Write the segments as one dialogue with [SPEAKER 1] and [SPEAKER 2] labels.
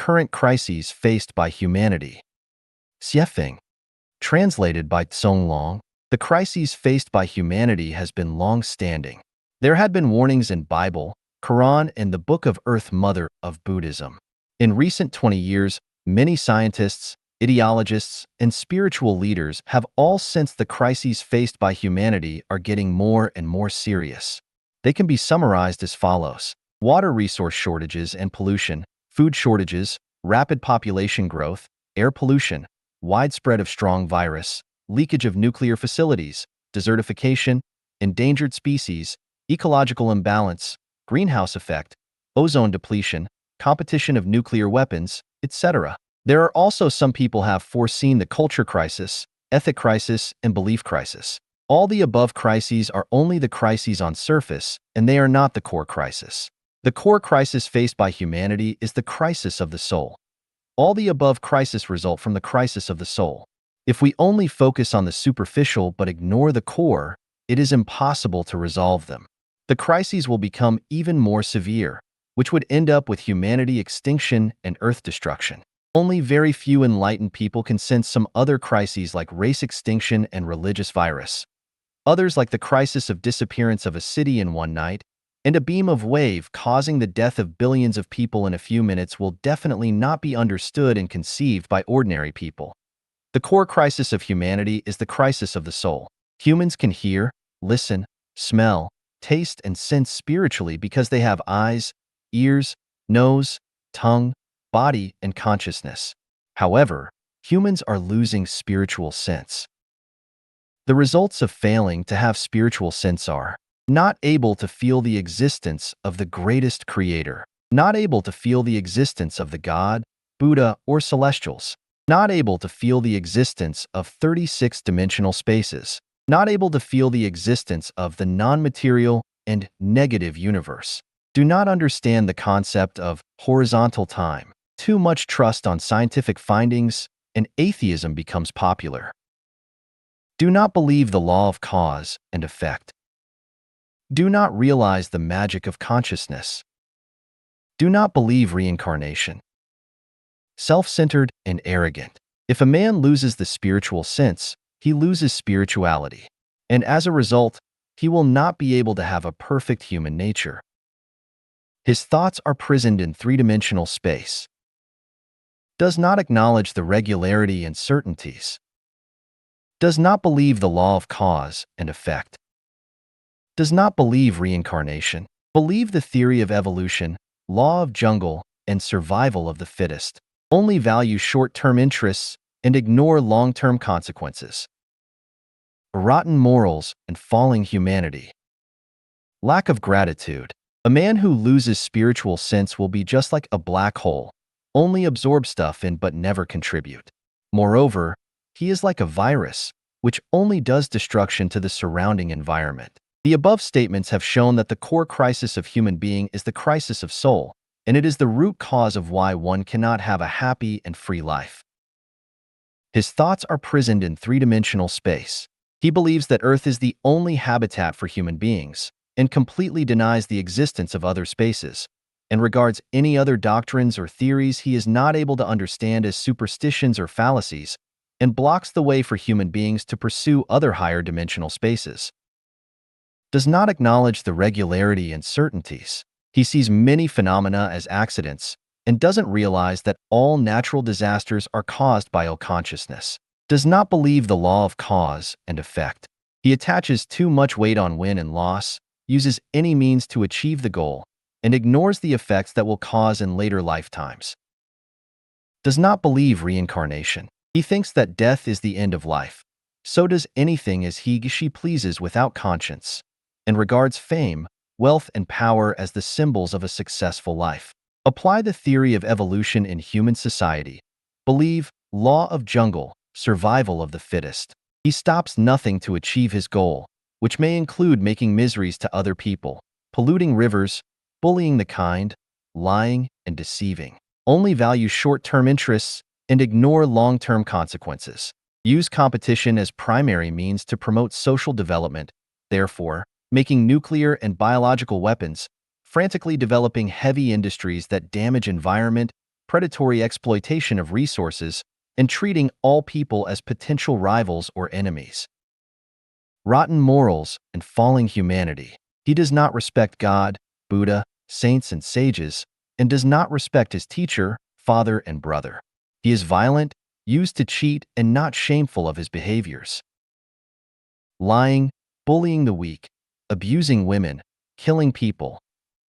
[SPEAKER 1] current crises faced by humanity. Xiefeng, translated by Long, the crises faced by humanity has been long-standing. There had been warnings in Bible, Quran, and the Book of Earth Mother of Buddhism. In recent 20 years, many scientists, ideologists, and spiritual leaders have all sensed the crises faced by humanity are getting more and more serious. They can be summarized as follows: water resource shortages and pollution, food shortages, rapid population growth, air pollution, widespread of strong virus, leakage of nuclear facilities, desertification, endangered species, ecological imbalance, greenhouse effect, ozone depletion, competition of nuclear weapons, etc. There are also some people have foreseen the culture crisis, ethic crisis, and belief crisis. All the above crises are only the crises on surface, and they are not the core crisis. The core crisis faced by humanity is the crisis of the soul. All the above crises result from the crisis of the soul. If we only focus on the superficial but ignore the core, it is impossible to resolve them. The crises will become even more severe, which would end up with humanity extinction and earth destruction. Only very few enlightened people can sense some other crises like race extinction and religious virus. Others, like the crisis of disappearance of a city in one night, and a beam of wave causing the death of billions of people in a few minutes, will definitely not be understood and conceived by ordinary people. The core crisis of humanity is the crisis of the soul. Humans can hear, listen, smell, taste, and sense spiritually because they have eyes, ears, nose, tongue, body, and consciousness. However, humans are losing spiritual sense. The results of failing to have spiritual sense are: not able to feel the existence of the greatest creator, not able to feel the existence of the God, Buddha, or celestials, not able to feel the existence of 36-dimensional spaces, not able to feel the existence of the non-material and negative universe, do not understand the concept of horizontal time, too much trust on scientific findings, and atheism becomes popular. Do not believe the law of cause and effect. Do not realize the magic of consciousness. Do not believe reincarnation. Self-centered and arrogant. If a man loses the spiritual sense, he loses spirituality, and as a result, he will not be able to have a perfect human nature. His thoughts are prisoned in three-dimensional space. Does not acknowledge the regularity and certainties. Does not believe the law of cause and effect. Does not believe reincarnation. Believe the theory of evolution, law of jungle, and survival of the fittest. Only value short-term interests and ignore long-term consequences. Rotten morals and falling humanity. Lack of gratitude. A man who loses spiritual sense will be just like a black hole, only absorb stuff in but never contribute. Moreover, he is like a virus, which only does destruction to the surrounding environment. The above statements have shown that the core crisis of human being is the crisis of soul, and it is the root cause of why one cannot have a happy and free life. His thoughts are prisoned in three-dimensional space. He believes that Earth is the only habitat for human beings, and completely denies the existence of other spaces, and regards any other doctrines or theories he is not able to understand as superstitions or fallacies, and blocks the way for human beings to pursue other higher dimensional spaces. Does not acknowledge the regularity and certainties. He sees many phenomena as accidents and doesn't realize that all natural disasters are caused by unconsciousness. Does not believe the law of cause and effect. He attaches too much weight on win and loss, uses any means to achieve the goal, and ignores the effects that will cause in later lifetimes. Does not believe reincarnation. He thinks that death is the end of life. So does anything as she pleases without conscience, and regards fame, wealth, and power as the symbols of a successful life. Apply the theory of evolution in human society. Believe law of jungle, survival of the fittest. He stops nothing to achieve his goal, which may include making miseries to other people, polluting rivers, bullying the kind, lying, and deceiving. Only value short-term interests and ignore long-term consequences. Use competition as primary means to promote social development, therefore, making nuclear and biological weapons, frantically developing heavy industries that damage environment, predatory exploitation of resources, and treating all people as potential rivals or enemies. Rotten morals and falling humanity. He does not respect God, Buddha, saints and sages, and does not respect his teacher, father and brother. He is violent, used to cheat, and not shameful of his behaviors. Lying, bullying the weak, abusing women, killing people.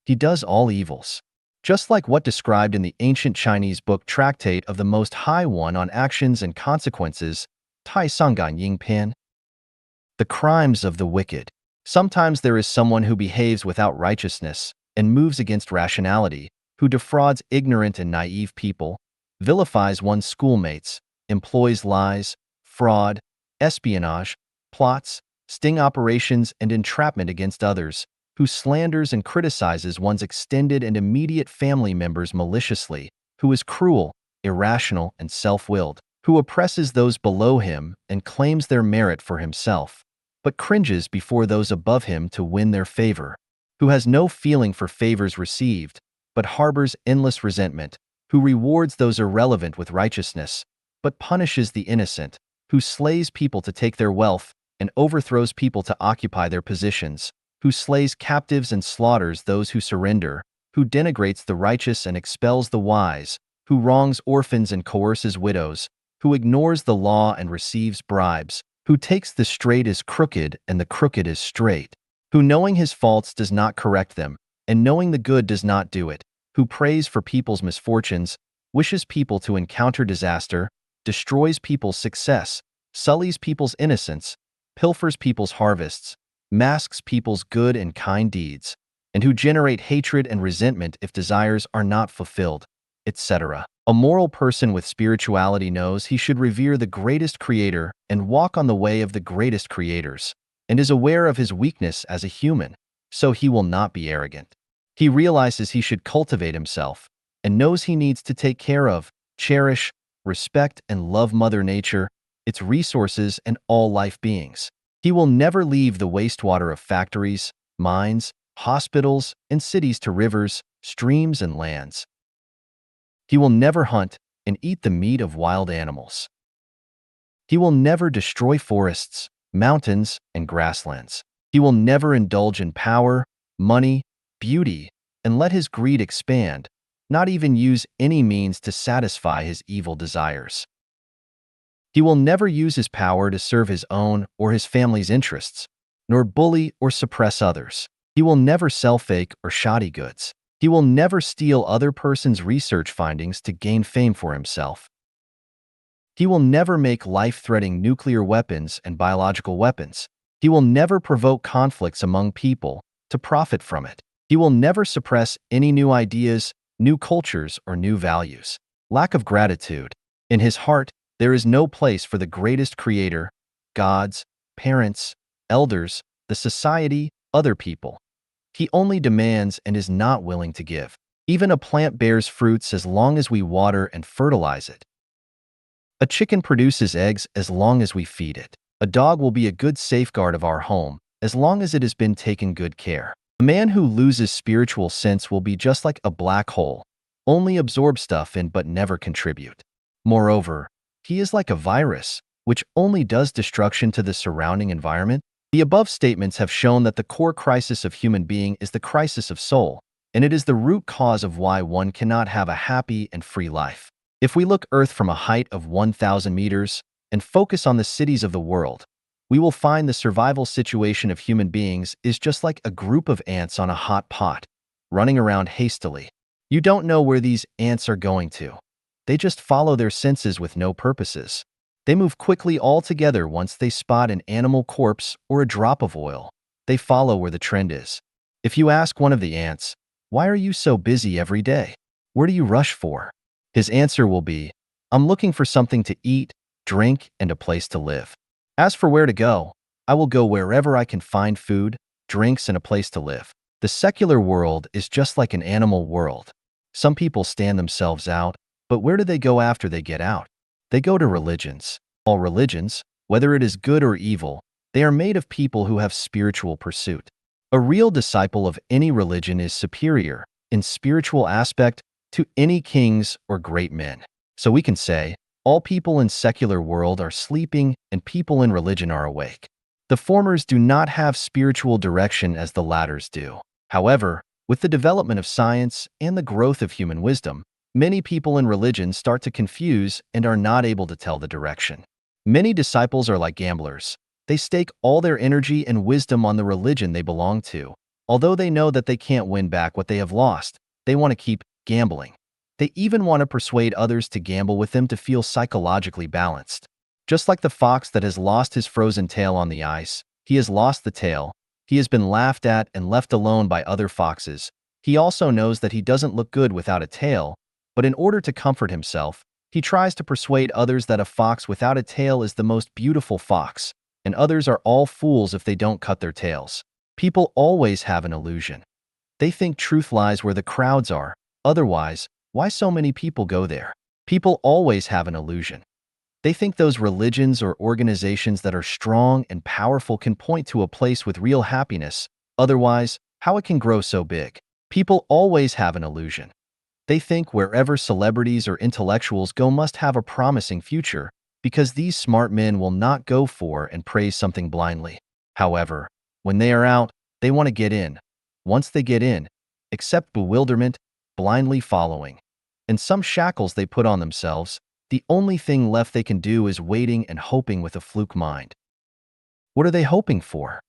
[SPEAKER 1] He does all evils. Just like what described in the ancient Chinese book Tractate of the Most High One on Actions and Consequences, Tai Sangan Ying Pan. The crimes of the wicked. Sometimes there is someone who behaves without righteousness and moves against rationality, who defrauds ignorant and naive people, vilifies one's schoolmates, employs lies, fraud, espionage, plots, sting operations, and entrapment against others, who slanders and criticizes one's extended and immediate family members maliciously, who is cruel, irrational, and self-willed, who oppresses those below him and claims their merit for himself, but cringes before those above him to win their favor, who has no feeling for favors received, but harbors endless resentment, who rewards those irrelevant with righteousness, but punishes the innocent, who slays people to take their wealth and overthrows people to occupy their positions, who slays captives and slaughters those who surrender, who denigrates the righteous and expels the wise, who wrongs orphans and coerces widows, who ignores the law and receives bribes, who takes the straight as crooked and the crooked as straight, who knowing his faults does not correct them, and knowing the good does not do it, who prays for people's misfortunes, wishes people to encounter disaster, destroys people's success, sullies people's innocence, pilfers people's harvests, masks people's good and kind deeds, and who generate hatred and resentment if desires are not fulfilled, etc. A moral person with spirituality knows he should revere the greatest creator and walk on the way of the greatest creators, and is aware of his weakness as a human, so he will not be arrogant. He realizes he should cultivate himself, and knows he needs to take care of, cherish, respect, and love Mother Nature, its resources, and all life beings. He will never leave the wastewater of factories, mines, hospitals, and cities to rivers, streams, and lands. He will never hunt and eat the meat of wild animals. He will never destroy forests, mountains, and grasslands. He will never indulge in power, money, beauty, and let his greed expand, not even use any means to satisfy his evil desires. He will never use his power to serve his own or his family's interests, nor bully or suppress others. He will never sell fake or shoddy goods. He will never steal other person's research findings to gain fame for himself. He will never make life-threatening nuclear weapons and biological weapons. He will never provoke conflicts among people to profit from it. He will never suppress any new ideas, new cultures, or new values. Lack of gratitude. In his heart, there is no place for the greatest creator, gods, parents, elders, the society, other people. He only demands and is not willing to give. Even a plant bears fruits as long as we water and fertilize it. A chicken produces eggs as long as we feed it. A dog will be a good safeguard of our home as long as it has been taken good care. A man who loses spiritual sense will be just like a black hole, only absorb stuff in but never contribute. Moreover, he is like a virus, which only does destruction to the surrounding environment. The above statements have shown that the core crisis of human being is the crisis of soul, and it is the root cause of why one cannot have a happy and free life. If we look Earth from a height of 1,000 meters and focus on the cities of the world, we will find the survival situation of human beings is just like a group of ants on a hot pot, running around hastily. You don't know where these ants are going to. They just follow their senses with no purposes. They move quickly all together once they spot an animal corpse or a drop of oil. They follow where the trend is. If you ask one of the ants, "Why are you so busy every day? Where do you rush for?" His answer will be, "I'm looking for something to eat, drink, and a place to live." As for where to go, I will go wherever I can find food, drinks, and a place to live. The secular world is just like an animal world. Some people stand themselves out, but where do they go after they get out? They go to religions. All religions, whether it is good or evil, they are made of people who have spiritual pursuit. A real disciple of any religion is superior, in spiritual aspect, to any kings or great men. So we can say, all people in secular world are sleeping and people in religion are awake. The formers do not have spiritual direction as the latters do. However, with the development of science and the growth of human wisdom, many people in religion start to confuse and are not able to tell the direction. Many disciples are like gamblers. They stake all their energy and wisdom on the religion they belong to. Although they know that they can't win back what they have lost, they want to keep gambling. They even want to persuade others to gamble with them to feel psychologically balanced. Just like the fox that has lost his frozen tail on the ice, he has lost the tail. He has been laughed at and left alone by other foxes. He also knows that he doesn't look good without a tail, but in order to comfort himself, he tries to persuade others that a fox without a tail is the most beautiful fox, and others are all fools if they don't cut their tails. People always have an illusion. They think truth lies where the crowds are. Otherwise, why so many people go there? People always have an illusion. They think those religions or organizations that are strong and powerful can point to a place with real happiness. Otherwise, how it can grow so big? People always have an illusion. They think wherever celebrities or intellectuals go must have a promising future, because these smart men will not go for and praise something blindly. However, when they are out, they want to get in. Once they get in, accept bewilderment, blindly following. And some shackles they put on themselves, the only thing left they can do is waiting and hoping with a fluke mind. What are they hoping for?